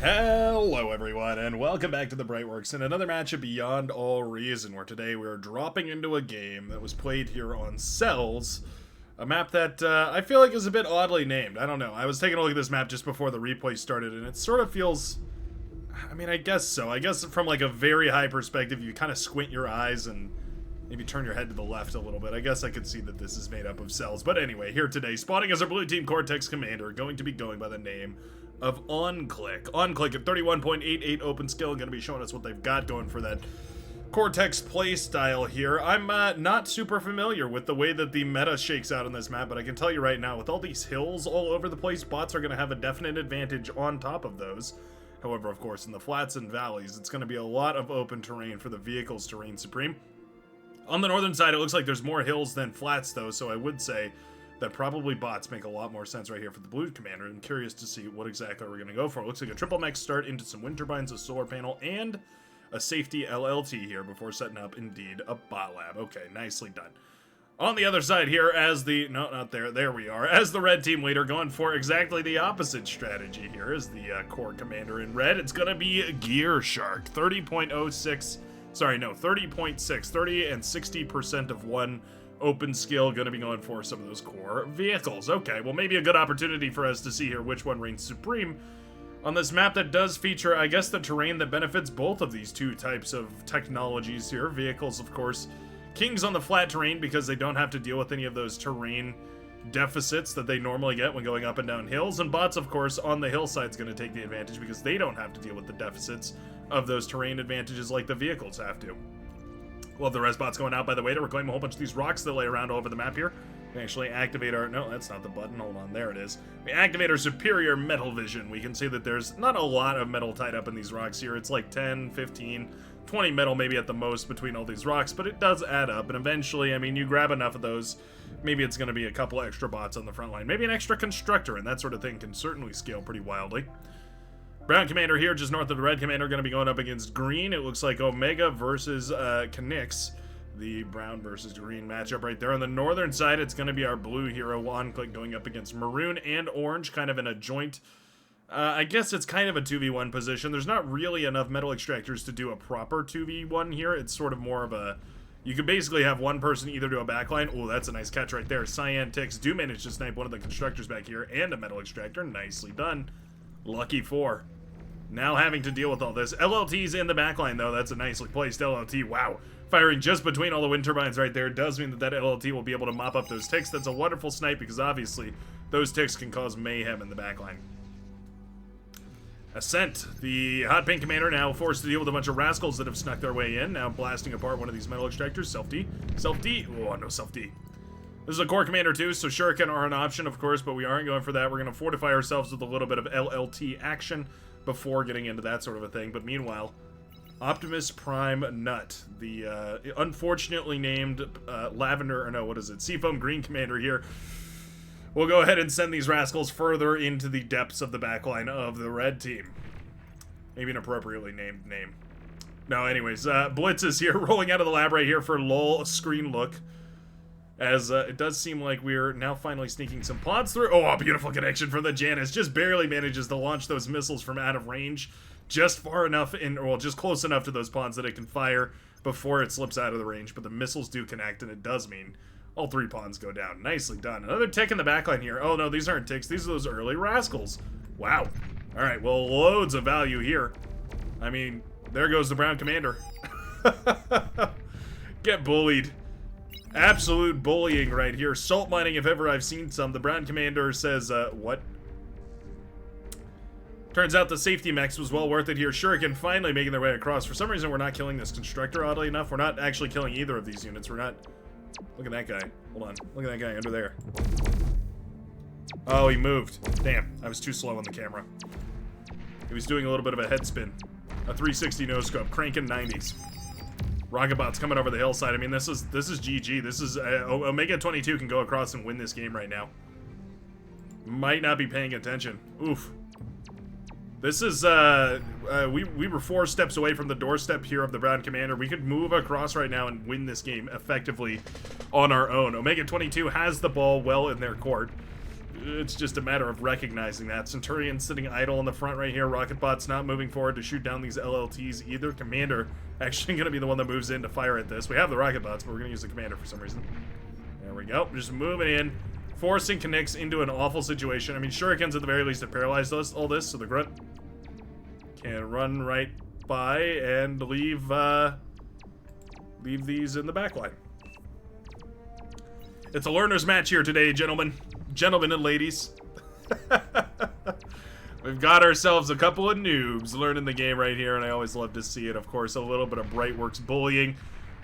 Hello everyone, and welcome back to the Brightworks in another match of Beyond All Reason, where today we're dropping into a game that was played here on Cells, a map that I feel like is a bit oddly named. I don't know. I was taking a look at this map just before the replay started, and it sort of feels... I mean, I guess so. I guess from like a very high perspective, you kind of squint your eyes and maybe turn your head to the left a little bit. I guess I could see that this is made up of cells. But anyway, here today, spawning as our blue team Cortex commander, going to be going by the name of OnClick. OnClick at 31.88 open skill, going to be showing us what they've got going for that Cortex play style here. I'm not super familiar with the way that the meta shakes out on this map, but I can tell you right now, with all these hills all over the place, bots are going to have a definite advantage on top of those. However, of course, in the flats and valleys, it's going to be a lot of open terrain for the vehicles to reign supreme. On the northern side, it looks like there's more hills than flats, though, so I would say that probably bots make a lot more sense right here for the blue commander. I'm curious to see what exactly we're going to go for. It looks like a triple mech start into some wind turbines, a solar panel, and a safety LLT here before setting up, indeed, a bot lab. Okay, nicely done. On the other side here, as the... No, not there. There we are. As the red team leader, going for exactly the opposite strategy here as the core commander in red. It's going to be Gear Shark. 30.06... Sorry, no, 30.6. 30 and 60% of one open skill, going to be going for some of those core vehicles. Okay, well, maybe a good opportunity for us to see here which one reigns supreme on this map that does feature, I guess, the terrain that benefits both of these two types of technologies here. Vehicles, of course, kings on the flat terrain because they don't have to deal with any of those terrain deficits that they normally get when going up and down hills, and bots, of course, on the hillside is going to take the advantage because they don't have to deal with the deficits of those terrain advantages like the vehicles have to. Love the res bots going out, by the way, to reclaim a whole bunch of these rocks that lay around all over the map here. We actually activate our... No, that's not the button. Hold on. There it is. We activate our superior metal vision. We can see that there's not a lot of metal tied up in these rocks here. It's like 10, 15, 20 metal maybe at the most between all these rocks, but it does add up. And eventually, I mean, you grab enough of those, maybe it's going to be a couple extra bots on the front line. Maybe an extra constructor, and that sort of thing can certainly scale pretty wildly. Brown commander here, just north of the red commander, going to be going up against green. It looks like Omega versus Kanix. The brown versus green matchup right there. On the northern side, it's going to be our blue hero, OnClick, going up against maroon and orange, kind of in a joint. I guess it's kind of a 2v1 position. There's not really enough metal extractors to do a proper 2v1 here. It's sort of more of a... You could basically have one person either do a backline. Oh, that's a nice catch right there. Cyan Ticks do manage to snipe one of the constructors back here and a metal extractor. Nicely done. Lucky 4. Now having to deal with all this. LLT's in the backline, though. That's a nicely placed LLT. Wow. Firing just between all the wind turbines right there does mean that that LLT will be able to mop up those ticks. That's a wonderful snipe because obviously those ticks can cause mayhem in the backline. Ascent, the hot pink commander, now forced to deal with a bunch of rascals that have snuck their way in, now blasting apart one of these metal extractors. Self-D. Self-D. Oh, no self-D. This is a core commander too, so shuriken are an option, of course, but we aren't going for that. We're going to fortify ourselves with a little bit of LLT action before getting into that sort of a thing. But meanwhile, Optimus Prime Nut, the unfortunately named Lavender, or no, what is it? Seafoam Green commander here. We'll go ahead and send these rascals further into the depths of the backline of the red team. Maybe an appropriately named name. No, anyways, Blitz is here, rolling out of the lab right here for lol screen look. As it does seem like we're now finally sneaking some pods through. Oh, a beautiful connection from the Janus. Just barely manages to launch those missiles from out of range. Just far enough well, just close enough to those pawns that it can fire before it slips out of the range. But the missiles do connect, and it does mean all 3 pawns go down. Nicely done. Another tick in the backline here. Oh, no, these aren't ticks. These are those early rascals. Wow. All right, well, loads of value here. I mean, there goes the brown commander. Get bullied. Absolute bullying right here. Salt mining if ever I've seen some. The brown commander says, what? Turns out the safety mechs was well worth it here. Shuriken finally making their way across. For some reason, we're not killing this constructor, oddly enough. We're not actually killing either of these units. We're not... Look at that guy. Hold on. Look at that guy under there. Oh, he moved. Damn, I was too slow on the camera. He was doing a little bit of a head spin. A 360 no-scope, cranking 90s. Rocketbot's coming over the hillside. I mean, this is GG. This is Omega 22 can go across and win this game right now. Might not be paying attention. Oof. This is we were 4 steps away from the doorstep here of the brown commander. We could move across right now and win this game effectively on our own. Omega 22 has the ball well in their court. it's just a matter of recognizing that. Centurion sitting idle in the front right here. Rocketbot's not moving forward to shoot down these LLTs either. Commander actually going to be the one that moves in to fire at this. We have the Rocketbots, but we're going to use the Commander for some reason. There we go. Just moving in. Forcing Connects into an awful situation. I mean, Shurikens at the very least have paralyzed us, all this, so the Grunt can run right by and leave these in the backline. It's a learner's match here today, gentlemen. Gentlemen and ladies. We've got ourselves a couple of noobs learning the game right here, and I always love to see it. Of course, a little bit of Brightworks bullying.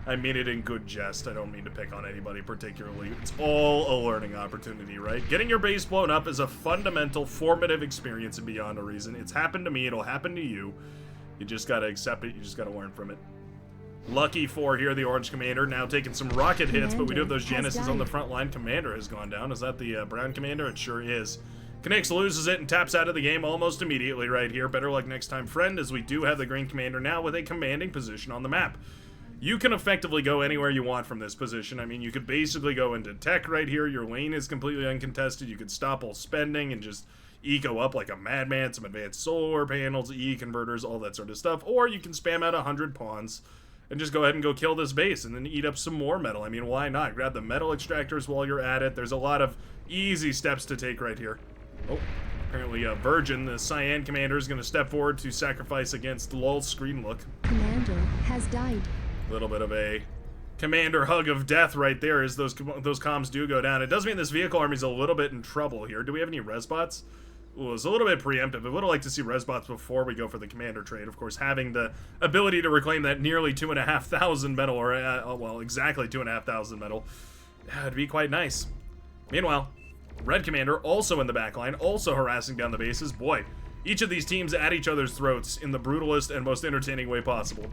I mean it in good jest. I don't mean to pick on anybody particularly. It's all a learning opportunity, right? Getting your base blown up is a fundamental, formative experience and beyond a reason. It's happened to me. It'll happen to you. You just gotta accept it. You just gotta learn from it. Lucky for here, the Orange Commander now taking some rocket hits, but we do have those Janices on the front line. Commander has gone down. Is that the Brown Commander? It sure is. Connects loses it and taps out of the game almost immediately right here. Better luck next time, friend, as we do have the Green Commander now with a commanding position on the map. You can effectively go anywhere you want from this position. I mean, you could basically go into tech right here. Your lane is completely uncontested. You could stop all spending and just eco up like a madman. Some advanced solar panels, E-converters, all that sort of stuff. Or you can spam out 100 pawns and just go ahead and go kill this base and then eat up some more metal. I mean, why not? Grab the metal extractors while you're at it. There's a lot of easy steps to take right here. Oh, apparently Virgin, the Cyan Commander, is going to step forward to sacrifice against LOL's screen look. Commander has died. A little bit of a Commander hug of death right there as those comms do go down. It does mean this vehicle army's a little bit in trouble here. Do we have any resbots? Ooh, it's a little bit preemptive. I would have liked to see resbots before we go for the Commander trade. Of course, having the ability to reclaim that nearly 2,500 metal, or, well, exactly 2,500 metal, would be quite nice. Meanwhile, Red Commander also in the backline, also harassing down the bases. Boy, each of these teams at each other's throats in the brutalest and most entertaining way possible.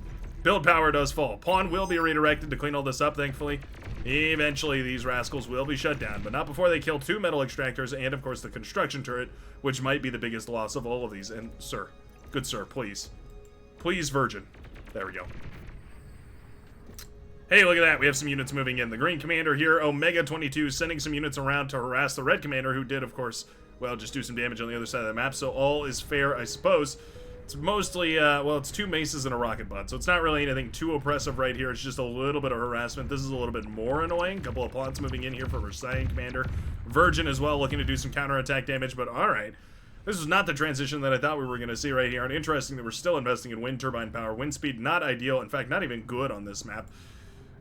Build power does fall. Pawn will be redirected to clean all this up, thankfully. Eventually, these rascals will be shut down, but not before they kill 2 metal extractors and, of course, the construction turret, which might be the biggest loss of all of these. And, sir, good sir, please. Please, Virgin. There we go. Hey, look at that. We have some units moving in. The Green Commander here, Omega 22, sending some units around to harass the Red Commander, who did, of course, well, just do some damage on the other side of the map, so all is fair, I suppose. It's mostly, well, it's 2 maces and a rocket bot, so it's not really anything too oppressive right here. It's just a little bit of harassment. This is a little bit more annoying. Couple of pawns moving in here for Versailles Commander. Virgin as well, looking to do some counterattack damage, but alright. This is not the transition that I thought we were going to see right here, and interesting that we're still investing in wind turbine power. Wind speed, not ideal. In fact, not even good on this map.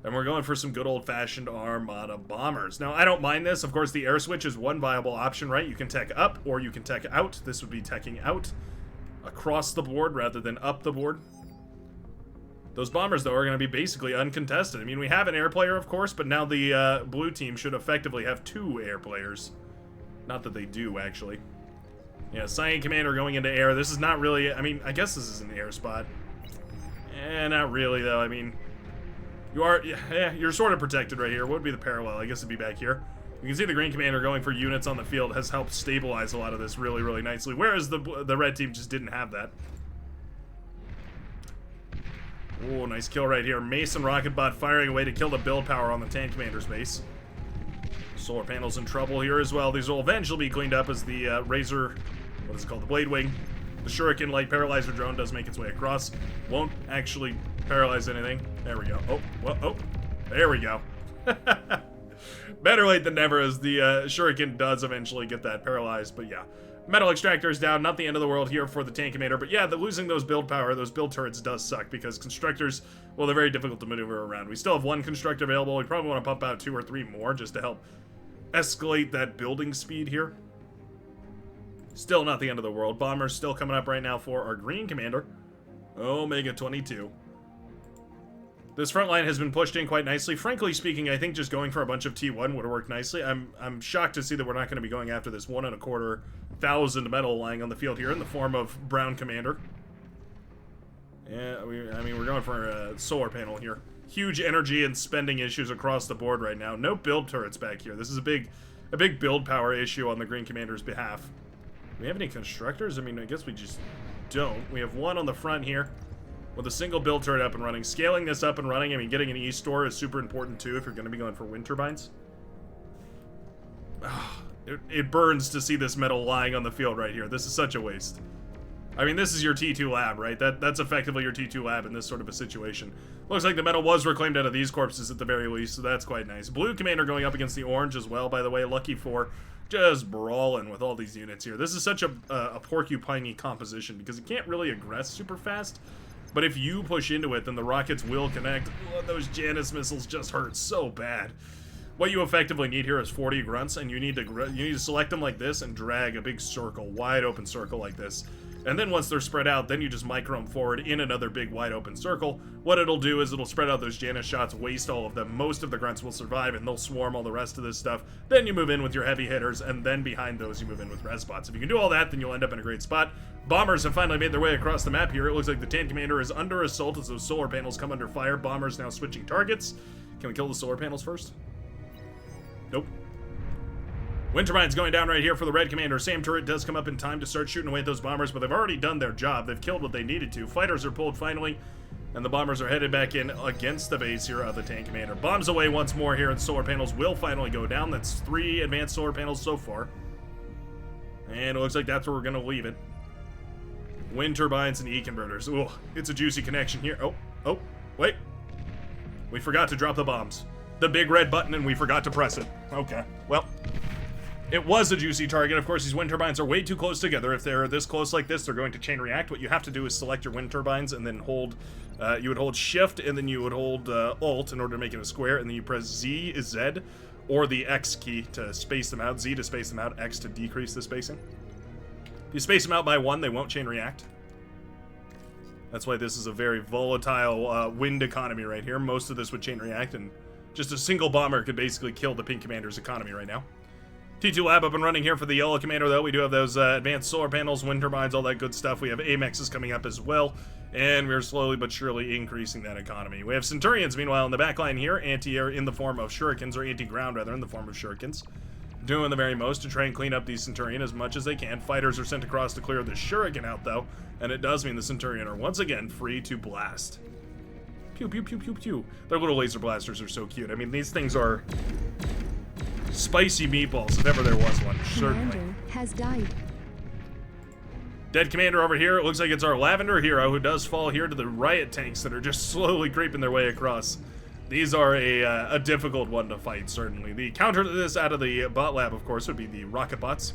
And we're going for some good old-fashioned Armada bombers. Now, I don't mind this. Of course, the air switch is one viable option, right? You can tech up, or you can tech out. This would be teching out across the board rather than up the board. Those bombers, though, are going to be basically uncontested. I mean, we have an air player, of course, but now the blue team should effectively have 2 air players. Not that they do, actually. Yeah, Cyan Commander going into air. This is not really... I mean, I guess this is an air spot. Not really, though. I mean... You're sort of protected right here. What would be the parallel? I guess it'd be back here. You can see the Green Commander going for units on the field has helped stabilize a lot of this really, really nicely, whereas the red team just didn't have that. Oh, nice kill right here. Mason Rocketbot firing away to kill the build power on the Tank Commander's base. Solar panels in trouble here as well. These will eventually be cleaned up as the Razor, what is it called, the Blade Wing. The Shuriken Light Paralyzer drone does make its way across. Won't actually paralyze anything. There we go. Oh, well, oh, there we go. Better late than never, as the Shuriken does eventually get that paralyzed, but yeah. Metal Extractor is down, not the end of the world here for the Tank Commander, but yeah, losing those build power, those build turrets does suck, because Constructors, well, they're very difficult to maneuver around. We still have 1 Constructor available. We probably want to pump out 2 or 3 more just to help escalate that building speed here. Still not the end of the world. Bombers still coming up right now for our Green Commander, Omega 22. This front line has been pushed in quite nicely. Frankly speaking, I think just going for a bunch of T1 would have worked nicely. I'm shocked to see that we're not going to be going after this 1,250 metal lying on the field here in the form of Brown Commander. Yeah, I mean, we're going for a solar panel here. Huge energy and spending issues across the board right now. No build turrets back here. This is a big build power issue on the Green Commander's behalf. Do we have any constructors? I mean, I guess we just don't. We have 1 on the front here with a single build turret up and running. Scaling this up and running, I mean, getting an E-store is super important too if you're going to be going for wind turbines. it burns to see this metal lying on the field right here. This is such a waste. I mean, this is your T2 lab, right? That's effectively your T2 lab in this sort of a situation. Looks like the metal was reclaimed out of these corpses at the very least, so that's quite nice. Blue commander going up against the orange as well, by the way. Lucky for just brawling with all these units here. This is such a porcupine-y composition because it can't really aggress super fast. But if you push into it, then the rockets will connect. Oh, those Janus missiles just hurt so bad. What you effectively need here is 40 grunts, and you need to select them like this and drag a big circle, wide open circle like this. And then once they're spread out, then you just micro them forward in another big wide open circle. What it'll do is it'll spread out those Janus shots, waste all of them. Most of the grunts will survive, and they'll swarm all the rest of this stuff. Then you move in with your heavy hitters, and then behind those you move in with res spots. If you can do all that, then you'll end up in a great spot. Bombers have finally made their way across the map here. It looks like the tank commander is under assault as those solar panels come under fire. Bombers now switching targets. Can we kill the solar panels first? Nope. Wind turbine's going down right here for the red commander. Sam turret does come up in time to start shooting away at those bombers, but they've already done their job. They've killed what they needed to. Fighters are pulled finally, and the bombers are headed back in against the base here of the tank commander. Bombs away once more here, and solar panels will finally go down. That's 3 advanced solar panels so far. And it looks like that's where we're going to leave it. Wind turbines and E-converters. Ooh, it's a juicy connection here. Oh, wait. We forgot to drop the bombs. The big red button, and we forgot to press it. Okay, well, it was a juicy target. Of course, these wind turbines are way too close together. If they're this close like this, they're going to chain react. What you have to do is select your wind turbines and then hold, you would hold shift and then you would hold alt in order to make it a square, and then you press Z is Z, or the X key to space them out, Z to space them out, X to decrease the spacing. If you space them out by 1, they won't chain react. That's why this is a very volatile wind economy right here. Most of this would chain react, and just a single bomber could basically kill the pink commander's economy right now. T2 lab up and running here for the yellow commander, though. We do have those advanced solar panels, wind turbines, all that good stuff. We have AMEXs coming up as well, and we're slowly but surely increasing that economy. We have Centurions, meanwhile, in the backline here, anti-air in the form of shurikens, or anti-ground, rather, in the form of shurikens. Doing the very most to try and clean up the Centurion as much as they can. Fighters are sent across to clear the shuriken out, though, and it does mean the Centurion are once again free to blast. Pew, pew, pew, pew, pew. Their little laser blasters are so cute. I mean, these things are spicy meatballs, if ever there was one. Certainly. Commander has died. Dead commander over here. It looks like it's our lavender hero who does fall here to the riot tanks that are just slowly creeping their way across. These are a difficult one to fight, certainly. The counter to this out of the bot lab, of course, would be the rocket bots.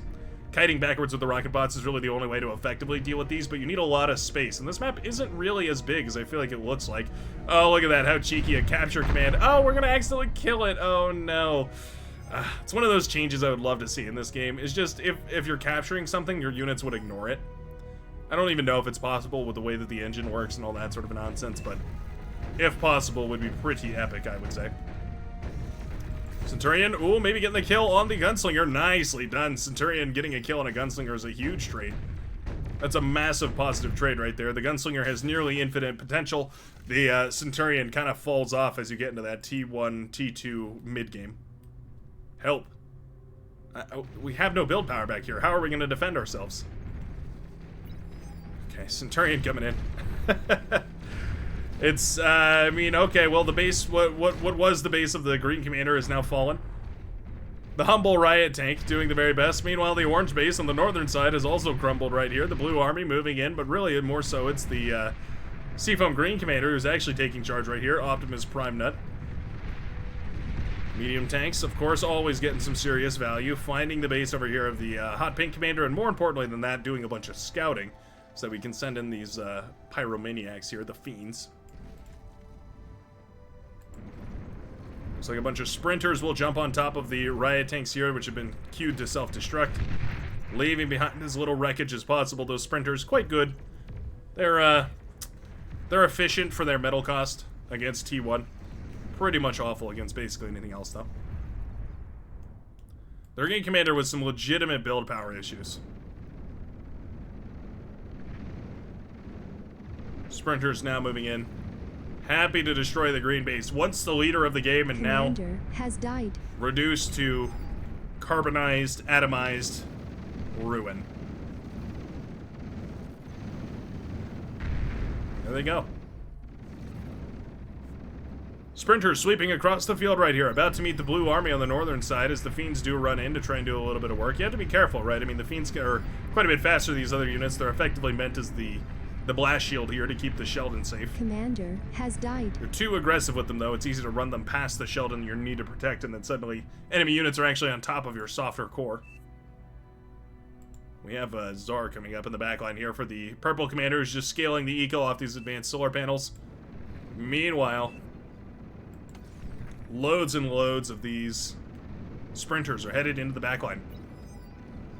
Kiting backwards with the rocket bots is really the only way to effectively deal with these, but you need a lot of space. And this map isn't really as big as I feel like it looks like. Oh, look at that. How cheeky. A capture command. Oh, we're going to accidentally kill it. Oh, no. It's one of those changes I would love to see in this game. Is just if you're capturing something, your units would ignore it. I don't even know if it's possible with the way that the engine works and all that sort of nonsense, but if possible, would be pretty epic, I would say. Centurion, ooh, maybe getting the kill on the gunslinger. Nicely done. Centurion getting a kill on a gunslinger is a huge trade. That's a massive positive trade right there. The gunslinger has nearly infinite potential. The Centurion kind of falls off as you get into that T1, T2 mid-game. Help. We have no build power back here. How are we going to defend ourselves? Okay, Centurion coming in. It's, I mean, okay, well, the base, what was the base of the green commander is now fallen. The humble riot tank doing the very best. Meanwhile, the orange base on the northern side has also crumbled right here. The blue army moving in, but really more so it's the Seafoam green commander who's actually taking charge right here. Optimus Prime Nut. Medium tanks, of course, always getting some serious value. Finding the base over here of the hot pink commander, and more importantly than that, doing a bunch of scouting so that we can send in these pyromaniacs here, the fiends. Looks like a bunch of sprinters will jump on top of the riot tanks here, which have been queued to self-destruct, leaving behind as little wreckage as possible. Those sprinters, quite good. They're efficient for their metal cost against T1. Pretty much awful against basically anything else, though. Their game commander with some legitimate build power issues. Sprinters now moving in. Happy to destroy the green base. Once the leader of the game, and Commander now has died. Reduced to carbonized, atomized ruin. There they go. Sprinters sweeping across the field right here, about to meet the blue army on the northern side as the Fiends do run in to try and do a little bit of work. You have to be careful, right? I mean, the Fiends are quite a bit faster than these other units. They're effectively meant as the blast shield here to keep the Sheldon safe. Commander has died. You're too aggressive with them, though. It's easy to run them past the Sheldon you need to protect, and then suddenly enemy units are actually on top of your softer core. We have Czar coming up in the backline here for the purple commander, who's just scaling the eco off these advanced solar panels. Meanwhile, loads and loads of these sprinters are headed into the backline.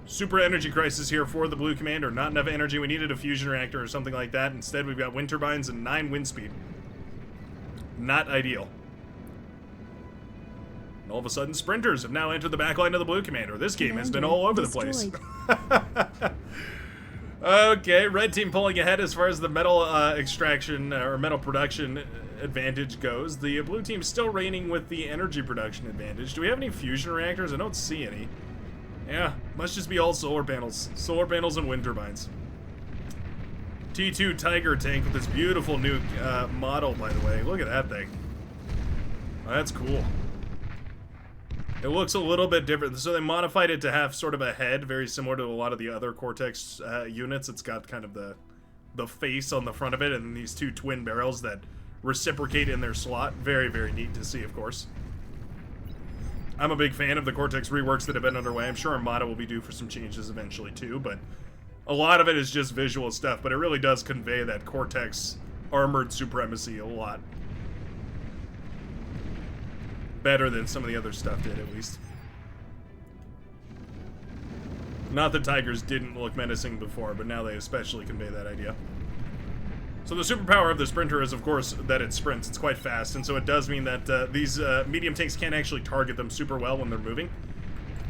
Super energy crisis here for the blue commander. Not enough energy. We needed a fusion reactor or something like that. Instead, we've got wind turbines and 9 wind speed. Not ideal. And all of a sudden, sprinters have now entered the backline of the blue commander. This game has been all over the place. Okay, red team pulling ahead as far as the metal extraction or metal production advantage goes. The blue team still reigning with the energy production advantage. Do we have any fusion reactors? I don't see any. Yeah, must just be all solar panels. Solar panels and wind turbines. T2 Tiger tank with this beautiful new model, by the way. Look at that thing. Oh, that's cool. It looks a little bit different. So they modified it to have sort of a head, very similar to a lot of the other Cortex units. It's got kind of the face on the front of it, and these 2 twin barrels that reciprocate in their slot. Very, very neat to see, of course. I'm a big fan of the Cortex reworks that have been underway. I'm sure Armada will be due for some changes eventually too, but a lot of it is just visual stuff, but it really does convey that Cortex armored supremacy a lot. Better than some of the other stuff did, at least. Not that Tigers didn't look menacing before, but now they especially convey that idea. So the superpower of the Sprinter is, of course, that it sprints. It's quite fast, and so it does mean that these medium tanks can't actually target them super well when they're moving.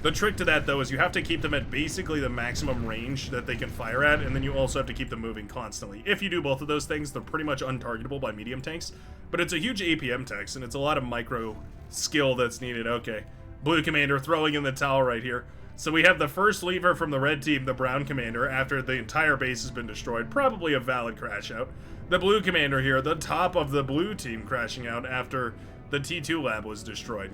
The trick to that, though, is you have to keep them at basically the maximum range that they can fire at, and then you also have to keep them moving constantly. If you do both of those things, they're pretty much untargetable by medium tanks, but it's a huge APM text, and it's a lot of micro skill that's needed. Okay, blue commander throwing in the towel right here. So we have the first lever from the red team, the brown commander, after the entire base has been destroyed. Probably a valid crash out. The blue commander here, the top of the blue team crashing out after the T2 lab was destroyed.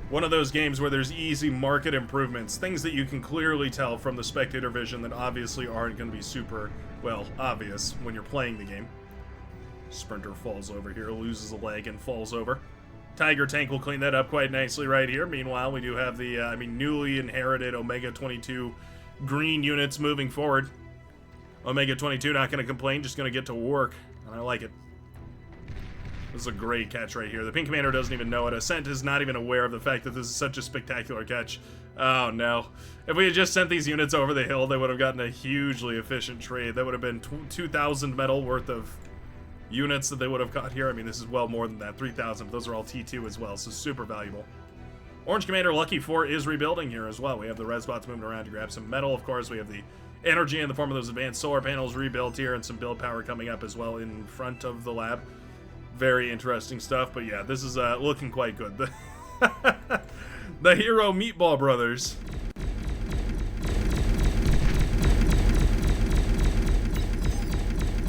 One of those games where there's easy market improvements, things that you can clearly tell from the spectator vision that obviously aren't going to be super, well, obvious when you're playing the game. Sprinter falls over here, loses a leg and falls over. Tiger tank will clean that up quite nicely right here. Meanwhile, we do have the, newly inherited Omega 22 green units moving forward. Omega 22 not going to complain, just going to get to work, and I like it. This is a great catch right here. The pink commander doesn't even know it. Ascent is not even aware of the fact that this is such a spectacular catch. Oh no. If we had just sent these units over the hill, they would have gotten a hugely efficient trade. That would have been 2,000 metal worth of units that they would have caught here. I mean, this is well more than that, 3,000, but those are all T2 as well, so super valuable. Orange Commander Lucky 4 is rebuilding here as well. We have the red spots moving around to grab some metal, of course. We have the energy in the form of those advanced solar panels rebuilt here, and some build power coming up as well in front of the lab. Very interesting stuff, but yeah, this is looking quite good. The Hero Meatball Brothers.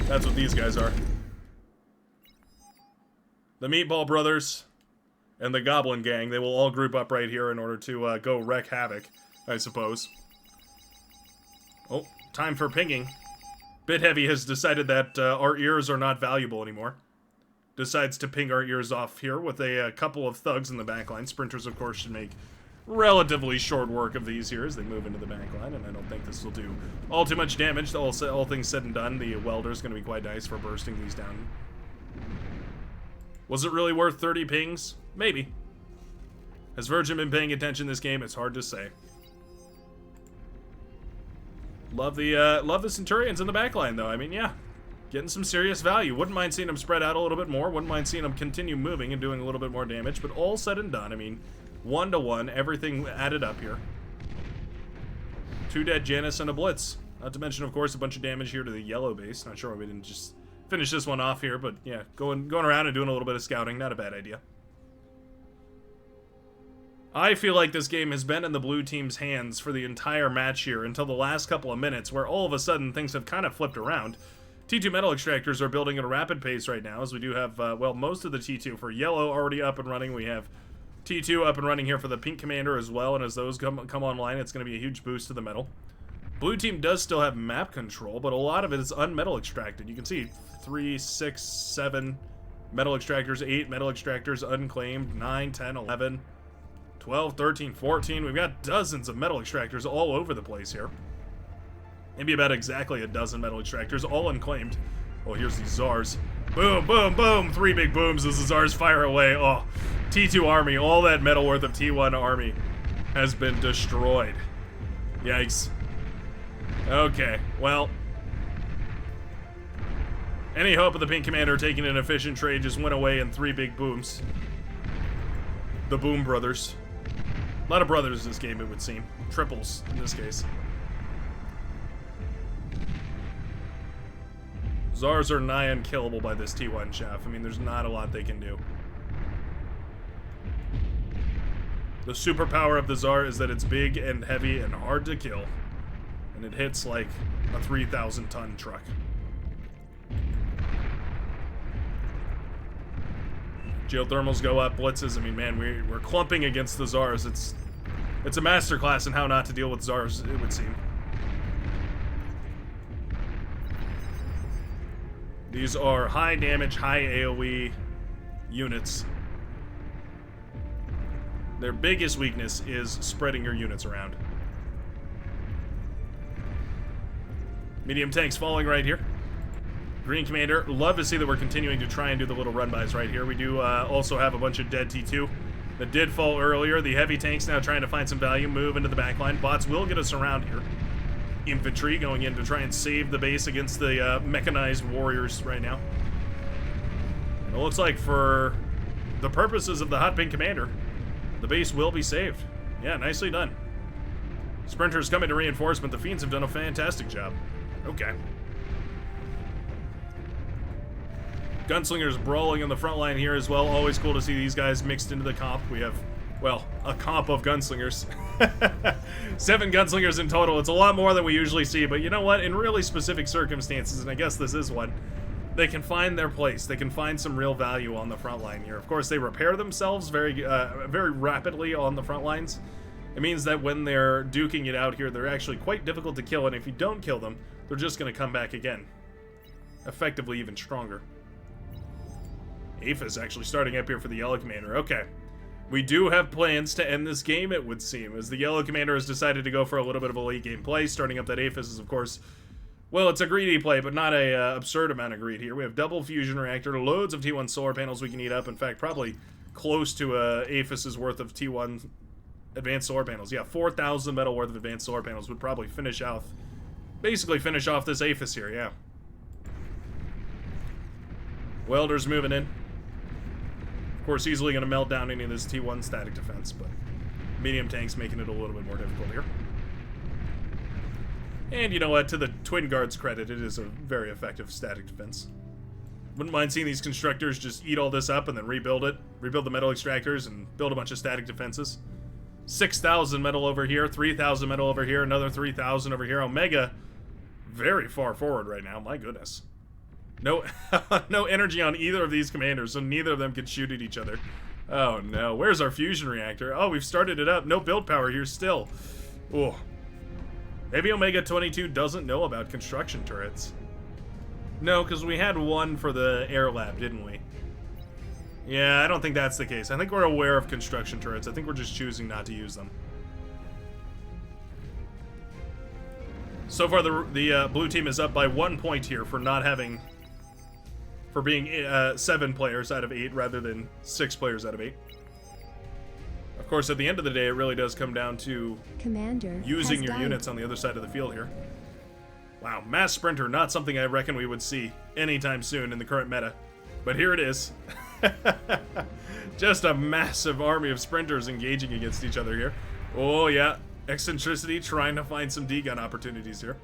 That's what these guys are. The Meatball Brothers and the Goblin Gang, they will all group up right here in order to go wreak havoc, I suppose. Oh, time for pinging. Bit Heavy has decided that our ears are not valuable anymore. Decides to ping our ears off here with a couple of thugs in the backline. Sprinters, of course, should make relatively short work of these here as they move into the backline, and I don't think this will do all too much damage. All things said and done, the welder's going to be quite nice for bursting these down. Was it really worth 30 pings? Maybe. Has Virgin been paying attention this game? It's hard to say. Love the Centurions in the backline, though. I mean, yeah. Getting some serious value. Wouldn't mind seeing them spread out a little bit more. Wouldn't mind seeing them continue moving and doing a little bit more damage. But all said and done, I mean, 1-to-1, everything added up here. 2 dead Janus and a Blitz. Not to mention, of course, a bunch of damage here to the yellow base. Not sure why we didn't just finish this one off here, but yeah, going around and doing a little bit of scouting, not a bad idea. I feel like this game has been in the blue team's hands for the entire match here until the last couple of minutes, where all of a sudden things have kind of flipped around. T2 metal extractors are building at a rapid pace right now, as we do have, well, most of the T2 for yellow already up and running. We have T2 up and running here for the pink commander as well, and as those come online, it's going to be a huge boost to the metal. Blue team does still have map control, but a lot of it is unmetal extracted. You can see 3, 6, 7 metal extractors, 8 metal extractors unclaimed, 9, 10, 11, 12, 13, 14. We've got dozens of metal extractors all over the place here. Maybe about exactly a dozen metal extractors, all unclaimed. Oh, here's these Czars. Boom, boom, boom. 3 big booms as the Czars fire away. Oh, T2 army, all that metal worth of T1 army has been destroyed. Yikes. Okay, well. Any hope of the pink commander taking an efficient trade just went away in 3 big booms. The Boom Brothers. A lot of brothers this game, it would seem. Triples, in this case. Czars are nigh unkillable by this T1 chaff. I mean, there's not a lot they can do. The superpower of the Czar is that it's big and heavy and hard to kill. And it hits like a 3,000-ton truck. Geothermals go up, blitzes. I mean, man, we're clumping against the Czars. It's a masterclass in how not to deal with Czars, it would seem. These are high damage, high AoE units. Their biggest weakness is spreading your units around. Medium tanks falling right here. Green commander, love to see that we're continuing to try and do the little run-bys right here. We do also have a bunch of dead T2 that did fall earlier. The heavy tanks now trying to find some value, move into the backline. Bots will get us around here. Infantry going in to try and save the base against the mechanized warriors right now. And it looks like for the purposes of the hot pink commander, the base will be saved. Yeah, nicely done. Sprinters coming to reinforcement. The Fiends have done a fantastic job. Okay. Gunslingers brawling on the front line here as well. Always cool to see these guys mixed into the comp. We have, well, a comp of gunslingers. 7 gunslingers in total. It's a lot more than we usually see, but you know what? In really specific circumstances, and I guess this is one, they can find their place. They can find some real value on the front line here. Of course, they repair themselves very rapidly on the front lines. It means that when they're duking it out here, they're actually quite difficult to kill, and if you don't kill them, they're just going to come back again. Effectively even stronger. Aphis actually starting up here for the yellow commander. Okay. We do have plans to end this game, it would seem, as the yellow commander has decided to go for a little bit of a late game play. Starting up that Aphis is, of course, well, it's a greedy play, but not a absurd amount of greed here. We have double fusion reactor, loads of T1 solar panels we can eat up. In fact, probably close to Aphis's worth of T1 advanced solar panels. Yeah, 4,000 metal worth of advanced solar panels would probably finish off, basically finish off this Aphis here, yeah. Welders moving in. Of course, easily going to melt down any of this T1 static defense, but medium tanks making it a little bit more difficult here. And you know what? To the Twin Guard's credit, it is a very effective static defense. Wouldn't mind seeing these constructors just eat all this up and then rebuild it. Rebuild the metal extractors and build a bunch of static defenses. 6,000 metal over here, 3,000 metal over here, another 3,000 over here. Omega, very far forward right now. My goodness. No, no energy on either of these commanders, so neither of them can shoot at each other. Oh no, where's our fusion reactor? Oh, we've started it up. No build power here still. Oh. Maybe Omega 22 doesn't know about construction turrets. No, because we had one for the air lab, didn't we? Yeah, I don't think that's the case. I think we're aware of construction turrets. I think we're just choosing not to use them. So far, the blue team is up by 1 point here for not having... for being 7 players out of 8 rather than 6 players out of 8. Of course, at the end of the day, it really does come down to Commander using your units on the other side of the field here. Wow, mass sprinter, not something I reckon we would see anytime soon in the current meta. But here it is. Just a massive army of sprinters engaging against each other here. Oh yeah, eccentricity trying to find some D-gun opportunities here.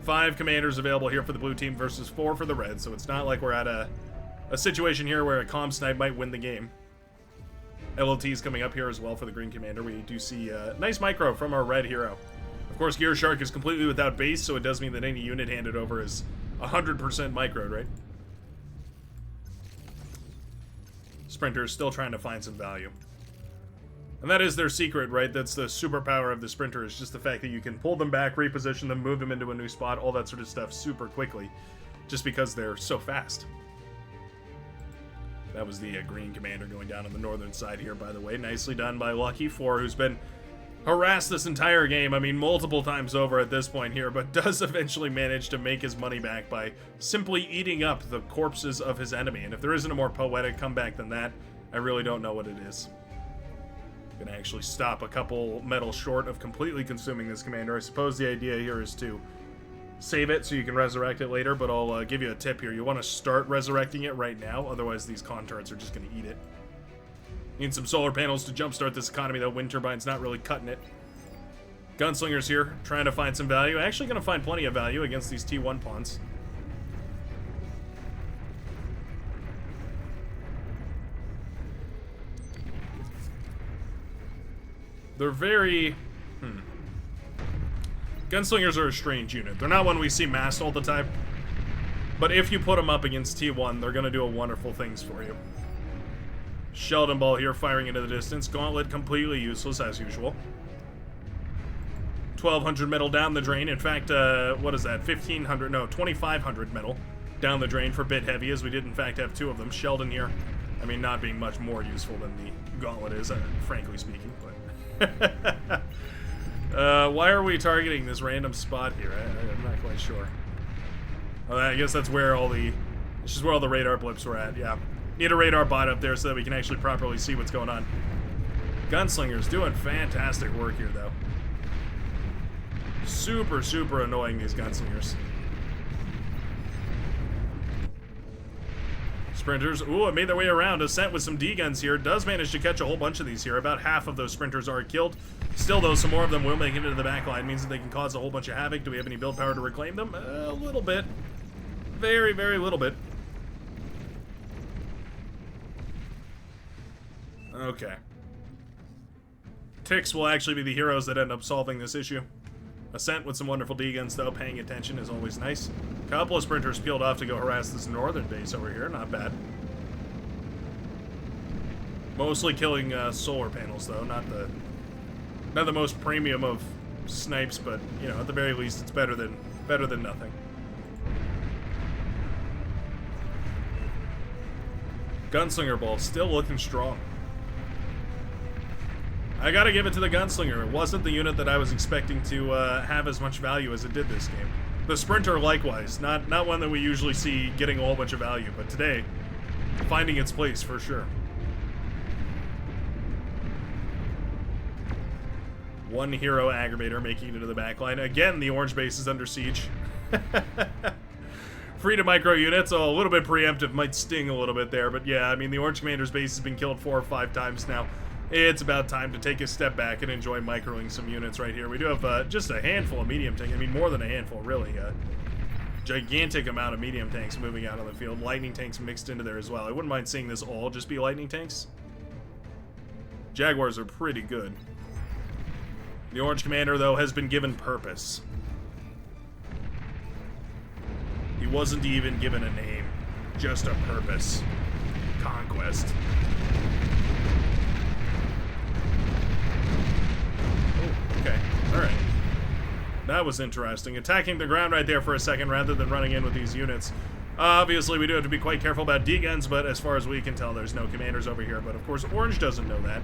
5 commanders available here for the blue team versus 4 for the red, so it's not like we're at a situation here where a comm snipe might win the game. LLT is coming up here as well for the green commander. We do see a nice micro from our red hero. Of course, Gear Shark is completely without base, so it does mean that any unit handed over is 100% microed, right? Sprinters still trying to find some value. And that is their secret, right? That's the superpower of the sprinter, is just the fact that you can pull them back, reposition them, move them into a new spot, all that sort of stuff super quickly, just because they're so fast. That was the green commander going down on the northern side here, by the way. Nicely done by Lucky4, who's been harassed this entire game, I mean multiple times over at this point here, but does eventually manage to make his money back by simply eating up the corpses of his enemy. And if there isn't a more poetic comeback than that, I really don't know what it is. Gonna actually stop a couple medals short of completely consuming this commander. I suppose the idea here is to save it so you can resurrect it later, but I'll give you a tip here. You want to start resurrecting it right now, otherwise these con turrets are just gonna eat it. Need some solar panels to jumpstart this economy, though. Wind turbine's not really cutting it. Gunslingers here, trying to find some value. Actually gonna find plenty of value against these T1 pawns. They're very... Gunslingers are a strange unit. They're not one we see massed all the time. But if you put them up against T1, they're gonna do wonderful things for you. Sheldon Ball here firing into the distance. Gauntlet completely useless as usual. 1,200 metal down the drain. In fact, what is that? 1,500, no, 2,500 metal down the drain for Bit Heavy, as we did in fact have two of them. Sheldon here, I mean, not being much more useful than the Gauntlet is, frankly speaking. But why are we targeting this random spot here? I'm not quite sure. Well, I guess that's where all the... This is where all the radar blips were at, yeah. Need a radar bot up there so that we can actually properly see what's going on. Gunslingers doing fantastic work here, though. Super, super annoying, these gunslingers. Sprinters, ooh, it made their way around. Ascent with some D-guns here. Does manage to catch a whole bunch of these here. About half of those sprinters are killed. Still, though, some more of them will make it into the backline. Means that they can cause a whole bunch of havoc. Do we have any build power to reclaim them? A little bit. Very, very little bit. Okay. Ticks will actually be the heroes that end up solving this issue. Ascent with some wonderful D-guns, though. Paying attention is always nice. Couple of sprinters peeled off to go harass this northern base over here. Not bad. Mostly killing solar panels, though. Not the most premium of snipes, but you know, at the very least, it's better than nothing. Gunslinger Ball still looking strong. I gotta give it to the Gunslinger. It wasn't the unit that I was expecting to have as much value as it did this game. The Sprinter, likewise. Not one that we usually see getting a whole bunch of value, but today, finding its place for sure. One hero aggravator making it into the backline. Again, the orange base is under siege. Free to micro units, a little bit preemptive, might sting a little bit there, but yeah, I mean, the orange commander's base has been killed 4 or 5 times now. It's about time to take a step back and enjoy microing some units right here. We do have just a handful of medium tanks. I mean, more than a handful, really. Gigantic amount of medium tanks moving out on the field. Lightning tanks mixed into there as well. I wouldn't mind seeing this all just be lightning tanks. Jaguars are pretty good. The orange commander, though, has been given purpose. He wasn't even given a name, just a purpose. Conquest. Oh, okay. Alright. That was interesting. Attacking the ground right there for a second rather than running in with these units. Obviously, we do have to be quite careful about D-guns, but as far as we can tell, there's no commanders over here. But, of course, orange doesn't know that.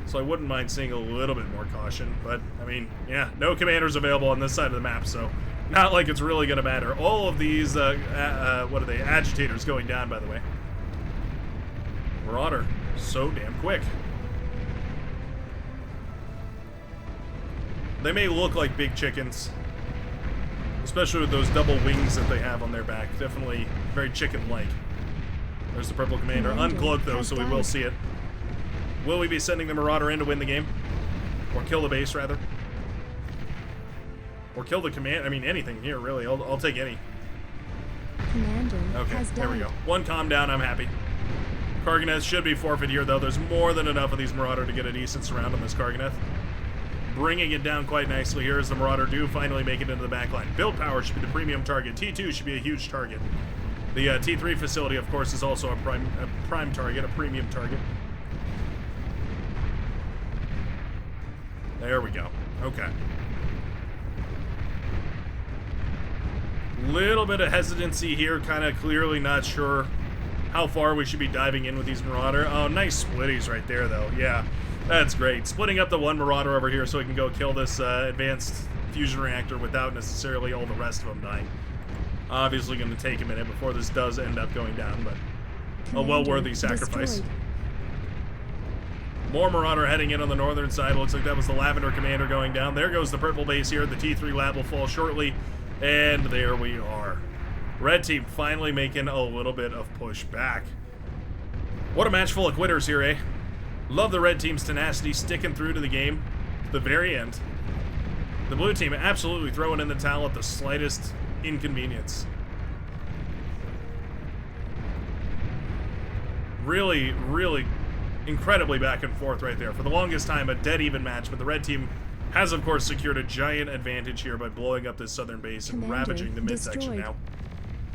So I wouldn't mind seeing a little bit more caution. But, I mean, yeah, no commanders available on this side of the map, so not like it's really going to matter. All of these, what are they? Agitators going down, by the way. Marauder. So damn quick. They may look like big chickens, especially with those double wings that they have on their back. Definitely very chicken-like. There's the purple commander. Uncloaked, though, so we will see it. Will we be sending the Marauder in to win the game? Or kill the base, rather? Or kill the command? I mean, anything here, really. I'll take any. Commander okay, has there we died. go. One calm down, I'm happy. Karganeth should be forfeit here, though. There's more than enough of these Marauder to get a decent surround on this Karganeth. bringing it down quite nicely here as the Marauder do finally make it into the back line. Build power should be the premium target. T2 should be a huge target. The T3 facility, of course, is also a prime target, a premium target. There we go. Okay. Little bit of hesitancy here, kind of clearly not sure how far we should be diving in with these Marauder. Oh, nice splitties right there, though. Yeah, that's great. Splitting up the one Marauder over here so we can go kill this advanced fusion reactor without necessarily all the rest of them dying. Obviously going to take a minute before this does end up going down, but a well-worthy sacrifice. Destroyed. More Marauder heading in on the northern side. Looks like that was the Lavender Commander going down. There goes the purple base here. The T3 lab will fall shortly, and there we are. Red team finally making a little bit of push back. What a match full of quitters here, eh? Love the red team's tenacity, sticking through to the game to the very end. The blue team absolutely throwing in the towel at the slightest inconvenience. Really, really incredibly back and forth right there. For the longest time, a dead even match, but the red team has, of course, secured a giant advantage here by blowing up this southern base and ravaging the midsection now.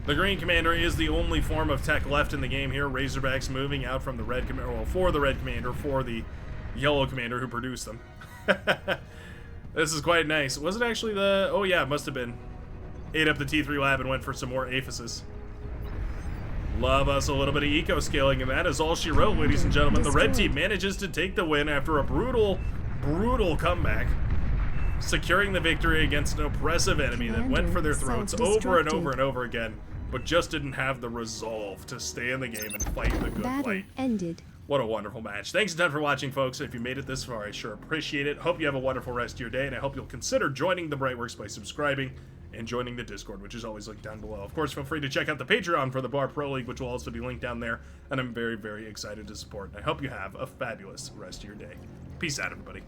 The green commander is the only form of tech left in the game here. Razorbacks moving out from the red commander, well, for the red commander, for the yellow commander who produced them. This is quite nice. Was it actually the... Oh yeah, it must have been. Ate up the T3 lab and went for some more aphysis. Love us a little bit of eco-scaling, and that is all she wrote, ladies and gentlemen. The red team manages to take the win after a brutal, brutal comeback, securing the victory against an oppressive enemy that went for their throats over and over and over again, but just didn't have the resolve to stay in the game and fight the good fight. Ended. What a wonderful match. Thanks a ton for watching, folks. If you made it this far, I sure appreciate it. Hope you have a wonderful rest of your day, and I hope you'll consider joining the Brightworks by subscribing and joining the Discord, which is always linked down below. Of course, feel free to check out the Patreon for the Bar Pro League, which will also be linked down there, and I'm very, very excited to support. I hope you have a fabulous rest of your day. Peace out, everybody.